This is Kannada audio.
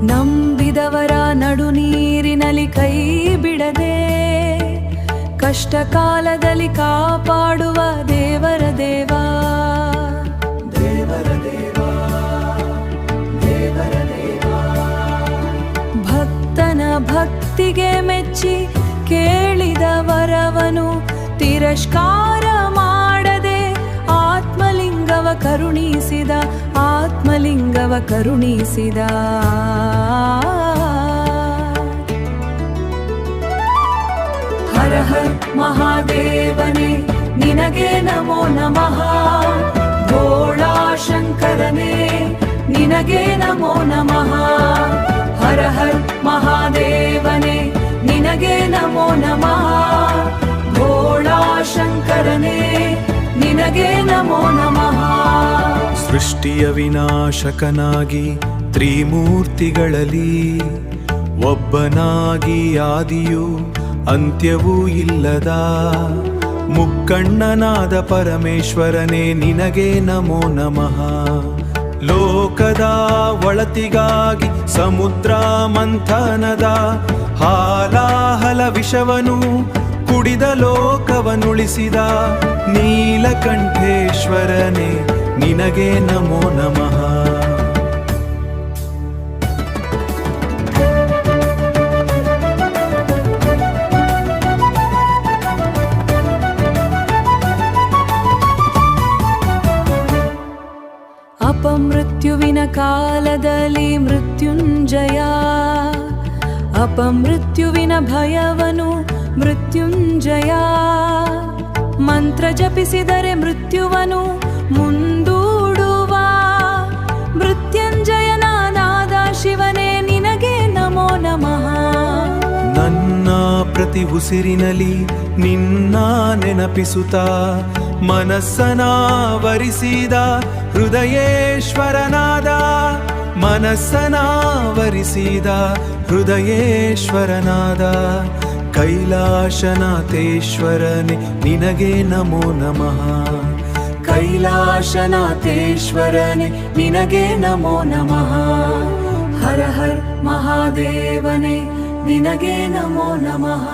ನಂಬಿದವರ ನಡು ನೀರಿನಲ್ಲಿ ಕೈ ಬಿಡದೆ ಕಷ್ಟ ಕಾಲದಲ್ಲಿ ಕಾಪಾಡುವ ದೇವರ ದೇವ. ದೇವರ ದೇವ, ದೇವರ ದೇವ. ಭಕ್ತನ ಭಕ್ತಿಗೆ ಮೆಚ್ಚಿ ಕೇಳಿದ ವರವನು ತಿರಸ್ಕಾರ ಮಾಡದೆ ಆತ್ಮಲಿಂಗವ ಕರುಣಿಸಿದ, ಆತ್ಮಲಿಂಗವ ಕರುಣಿಸಿದ. ಹರ ಹರ ಮಹಾದೇವನೇ ನಿನಗೆ ನಮೋ ನಮಃ. ಭೋಳಾ ಶಂಕರನೇ ನಿನಗೆ ನಮೋ ನಮಃ. ಹರ ಹರ ಮಹಾದೇವನೇ ನಿನಗೆ ನಮೋ ನಮಃ. ಭೋಳಾ ಶಂಕರನೇ ನಿನಗೆ ನಮೋ ನಮಃ. ಸೃಷ್ಟಿಯ ವಿನಾಶಕನಾಗಿ ತ್ರಿಮೂರ್ತಿಗಳಲ್ಲಿ ಒಬ್ಬನಾಗಿ ಆದಿಯೂ ಅಂತ್ಯವೂ ಇಲ್ಲದ ಮುಕ್ಕಣ್ಣನಾದ ಪರಮೇಶ್ವರನೇ ನಿನಗೆ ನಮೋ ನಮಃ. ಲೋಕದ ಒಳತಿಗಾಗಿ ಸಮುದ್ರ ಮಂಥನದ ಹಾಲಾಹಲ ವಿಷವನು ಕುಡಿದ ಲೋಕವನುಳಿಸಿದ ನೀಲಕಂಠೇಶ್ವರನೇ ನಿನಗೆ ನಮೋ ನಮಃ. ಅಪಮೃತ್ಯುವಿನ ಕಾಲದಲ್ಲಿ ಮೃತ್ಯುಂಜಯ, ಅಪಮೃತ್ಯುವಿನ ಭಯವನು ಮೃತ್ಯುಂಜಯ. ಮಂತ್ರ ಜಪಿಸಿದರೆ ಮೃತ್ಯುವನು ಮುಂದೂಡುವ ಮೃತ್ಯುಂಜಯನಾದ ಶಿವನೇ ನಿನಗೆ ನಮೋ ನಮಃ. ನನ್ನ ಪ್ರತಿ ಉಸಿರಿನಲ್ಲಿ ನಿನ್ನ ನೆನಪಿಸುತ್ತಾ ಮನಸ್ಸನಾವರಿಸಿದ ಹೃದಯೇಶ್ವರನಾದ, ಮನಸ್ಸನಾವರಿಸಿದ ಹೃದಯೇಶ್ವರನಾದ ಕೈಲಾಸನಾಥೇಶ್ವರನೇ ನಿನಗೆ ನಮೋ ನಮಃ. ಕೈಲಾಸನಾಥೇಶ್ವರನೇ ನಿನಗೆ ನಮೋ ನಮಃ. ಹರ ಹರ ಮಹಾದೇವನೇ ನಿನಗೆ ನಮೋ ನಮಃ.